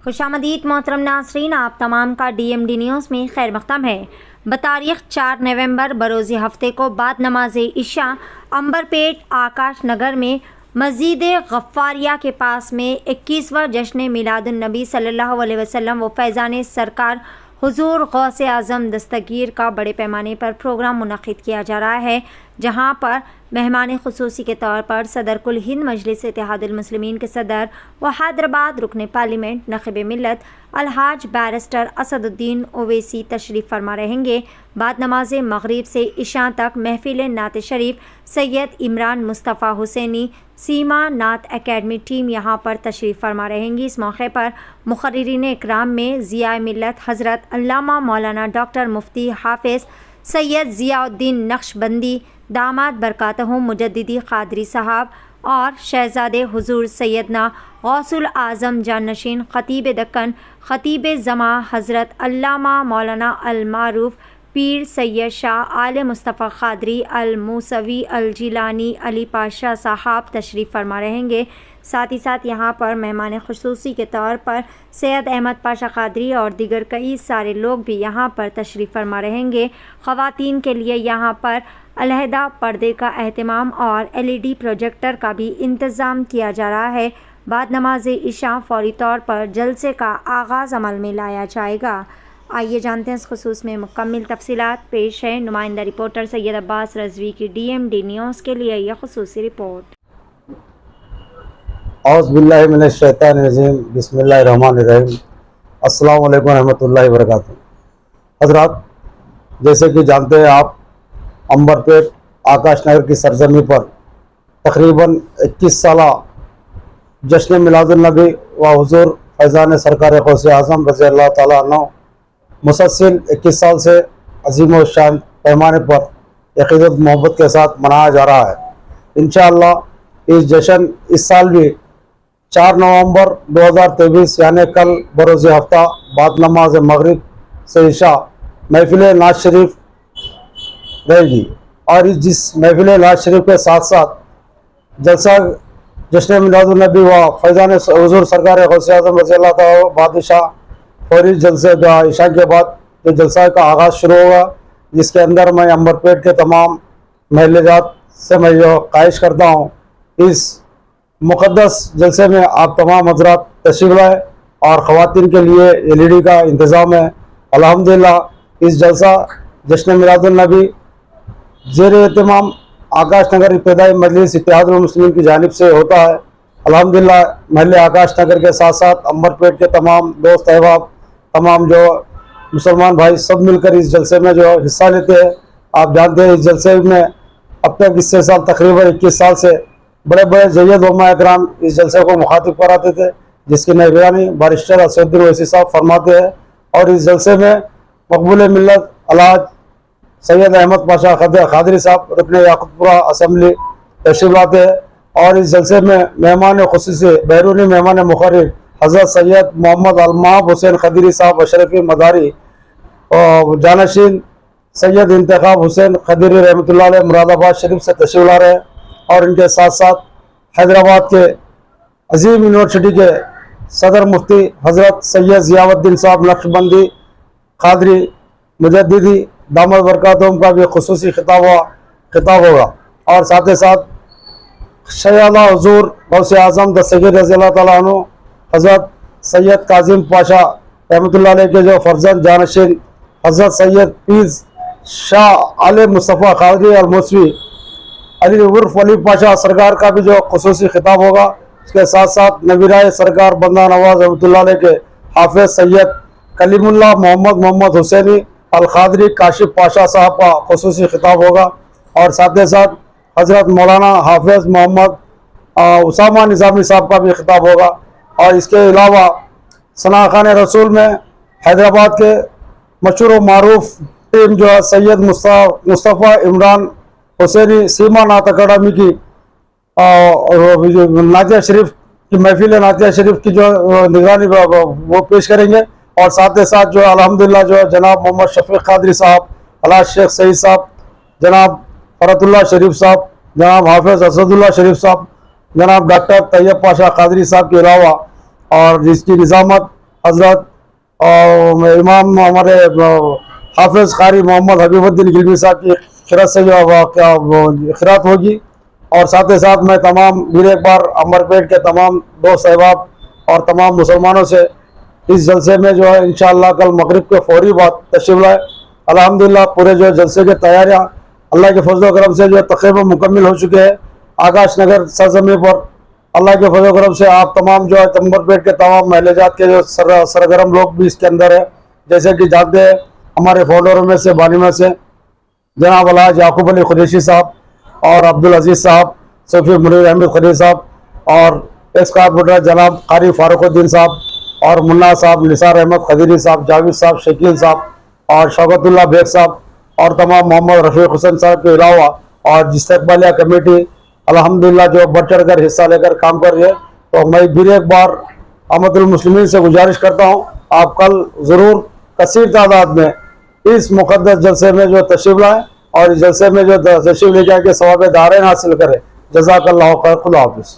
खुशामदीद मोहतरम नाज़रीन, आप तमाम का DMD न्यूज़ में खैर मक़दम है। बतारीख़ 4 नवंबर बरोज़ हफ्ते को बाद नमाज इशा अंबरपेट आकाश नगर में मस्जिद गफ़ारिया के पास में 21वां जश्न मिलादुन नबी सल्लल्लाहु अलैहि वसल्लम व फैज़ान सरकार हुज़ूर गौसे आज़म दस्तगीर का बड़े पैमाने पर प्रोग्राम मुनक़िद किया जा रहा है, जहां पर मेहमान ख़ुसूसी के तौर पर सदर कुल हिंद मजलिस इत्तेहादुल मुस्लिमीन के सदर व हैदराबाद रुकन पार्लियामेंट नक़ीब मिल्लत अलहाज बैरिस्टर असदुद्दीन ओवैसी तशरीफ़ फरमा रहेंगे। बाद नमाज मग़रिब से इशा तक महफिल नात शरीफ सैयद इमरान मुस्तफ़ा हुसैनी सीमा नात एकेडमी टीम यहाँ पर तशरीफ़ फरमा रहेंगी। इस मौके पर मुक़र्रिरीन इकराम में ज़िया मिल्लत हज़रत अल्लामा मौलाना डॉक्टर मुफ्ती हाफ़िज़ सैयद ज़ियाउद्दीन नक्शबंदी दामाद बरकातहू मुजद्दिदी क़ादरी साहब और शहज़ादे हुज़ूर सैयदना गौसुल आज़म जानशीन ख़तीब दक्कन ख़तीब ज़मा हज़रत अल्लामा मौलाना अल-मारूफ़ पीर सैयद शाह आले मुस्तफ़ा क़ादरी अल मूसवी अल जिलानी अली पाशा साहब तशरीफ़ फरमा रहेंगे। साथ ही साथ यहाँ पर मेहमान ख़ुसूसी के तौर पर सैयद अहमद पाशा क़ादरी और दीगर कई सारे लोग भी यहाँ पर तशरीफ़ फरमा रहेंगे। ख़वातीन के लिए यहाँ पर अलहदा पर्दे का अहतमाम और LED प्रोजेक्टर का भी इंतज़ाम किया जा रहा है। बाद नमाज इशा फौरी तौर पर जलसे का आगाज़ अमल में लाया जाएगा। आइए जानते हैं इस खुसूस में मुकम्मल तफसीलात। पेश है नुमाइंदा रिपोर्टर सैयद अब्बास रज़वी की DMD न्यूज़ के लिए यह खुसूसी रिपोर्ट। औज़ बिल्लाहि मिनश शैतानिर रजीम, बिस्मिल्लाहिर्रहमानिर रहीम, अस्सलामु अलैकुम रहमतुल्लाहि व बरकातुहू। हज़रात, जैसे कि जानते हैं आप, अंबरपेट आकाश नगर की सरजमी पर तकरीबन 21 साला जश्न मिलादुन नबी व हुज़ूर फैज़ान सरकार गौसे आज़म रज़ी अल्लाह ताला अन्हु मुसलसल 21 साल से अज़ीम व शान पैमाने पर अक़ीदत मोहब्बत के साथ मनाया जा रहा है। इंशाअल्लाह इस जश्न इस साल भी 4 नवंबर 2023 यानी कल बरोज़ हफ्ता बाद नमाज मग़रिब से इशा महफिल नात शरीफ रहेगी और जिस महफिल नात शरीफ के साथ साथ जलसा जश्न मिलादुन नबी व फैज़ान हुज़ूर सरकार गौसे आज़म रज़ी अल्लाह ताला बादशाह फौरी जलसे इशा के बाद जो जलसा का आगाज़ शुरू होगा, जिसके अंदर मैं अंबरपेट के तमाम महल्ले जात से मैं जो ख्वाहिश करता हूँ इस मुक़द्दस जलसे में आप तमाम हज़रात तशरीफ़ लाए और ख़वातीन के लिए LED का इंतज़ाम है। अल्हम्दुलिल्लाह इस जलसा जश्न मिलादुन नबी ज़ेर एहतमाम आकाश नगर इब्तिदाई मजलिस इत्तेहादुल मुस्लिमीन की जानिब से होता है। अल्हम्दुलिल्लाह महल्ले आकाश नगर के साथ साथ अंबरपेट के तमाम दोस्त अहबाब, तमाम जो मुसलमान भाई सब मिलकर इस जलसे में जो हिस्सा लेते हैं। आप जानते हैं इस जलसे में अब तक इससे साल तकरीबन 21 साल से बड़े बड़े जय्यद उलमा इकराम इस जलसे को मुखातिब कराते थे, जिसकी निगरानी बैरिस्टर असदुद्दीन ओवैसी साहब फरमाते हैं। और इस जलसे में मकबूल मिल्लत अलहाज सैयद अहमद पाशा क़ादरी साहब रुकन याक़ूतपुरा असम्बली तशरीफ़ लाते हैं। और इस जलसे में मेहमान ख़ुसूसी बैरूनी मेहमान मुक़र्रर हज़रत सैयद मोहम्मद अलमाब हुसैन ख़दीरी साहब अशरफी मदारी और जानशीन सैयद इंतखाब हुसैन ख़दीरी रहमतुल्लाह अलैह मुरादाबाद शरीफ से तशरीफ़ ला रहे हैं। और इनके साथ साथ हैदराबाद के अजीम यूनिवर्सिटी के सदर मुफ्ती हज़रत सैयद ज़ियाउद्दीन साहब नक्शबंदी क़ादरी मुजद्दिदी दामद बरकातहू का भी ख़ुसूसी खिताब होगा। और साथ ही साथ शहज़ादा हुज़ूर गौसे आज़म दस्तगीर रज़ी अल्लाह ताला अन्हु हज़रत सैयद काजिम पाशा रहमतुल्लाह अलैह के जो फर्जंद जानशीन हज़रत सैयद पीर शाह आले मुस्तफ़ा क़ादरी और मौसवी अली उर्फ अली पाशा सरकार का भी जो ख़ुसूसी खिताब होगा। इसके साथ साथ नबीराय सरकार बंदा नवाज रहमतुल्लाह अलैह के हाफिज़ सैयद कलीमुल्लाह मोहम्मद हुसैनी अल क़ादरी काशिफ पाशा साहब का ख़ुसूसी खिताब होगा। और साथ ही साथ हज़रत मौलाना हाफिज़ मोहम्मद उसामा निज़ामी साहब का भी खिताब होगा। और इसके अलावा सना खान रसूल में हैदराबाद के मशहूर व मारूफ टीम जो है सैयद मुस्तफ़ा इमरान हुसैनी सीमा नात अकाडमी की नातिया शरीफ की महफिल नातिया शरीफ की जो निगरानी वो पेश करेंगे। और साथ ही साथ जो अल्हम्दुलिल्लाह जो जनाब मोहम्मद शफीक क़ादरी साहब, अलाज शेख सईद साहब, जनाब फरतुल्लाह शरीफ साहब, जनाब हाफिज़ असदुल्लाह शरीफ साहब, जनाब डॉक्टर तैयब पाशा क़ादरी साहब के अलावा और जिसकी निज़ामत حضرت امام ہمارے حافظ قاری محمد حبیب الدین گلوی صاحب کی خیرات سے جو خیرات ہوگی، اور ساتھ ہی ساتھ میں تمام پھر ایک بار امبرپیٹ کے تمام دوست احباب اور تمام مسلمانوں سے اس جلسے میں جو ہے انشاءاللہ کل مغرب کے فوری بعد تشریف لائے۔ الحمدللہ پورے جو جلسے کی تیاریاں اللہ کے فضل و کرم سے جو تقریباً مکمل ہو چکے ہیں۔ آکاش نگر سرزمین پر اللہ کے فضل و کرم سے آپ تمام جو ہے امبرپیٹ کے تمام محلے جات کے جو سرگرم لوگ بھی اس کے اندر ہے، جیسے کہ جانتے ہیں ہمارے فاؤنڈروں میں سے بانی میں سے جناب الحاج یعقوب علی قریشی صاحب اور عبدالعزیز صاحب، صوفی منیر احمد قریشی صاحب، اور ایکس کارپوریٹر جناب قاری فاروق الدین صاحب، اور منا صاحب، نثار احمد قدیری صاحب، جاوید صاحب، شکیل صاحب، اور شوکت اللہ بیگ صاحب، اور تمام محمد رفیق حسن صاحب کے علاوہ اور استقبالیہ کمیٹی الحمدللہ جو بڑھ چڑھ کر حصہ لے کر کام کر رہی ہے۔ تو میں پھر ایک بار امت المسلمین سے گزارش کرتا ہوں آپ کل ضرور کثیر تعداد میں اس مقدس جلسے میں جو تشریف لائیں اور اس جلسے میں جو تشریف لے جا کے ثواب دارین حاصل کریں۔ جزاک اللہ خیر، خدا حافظ۔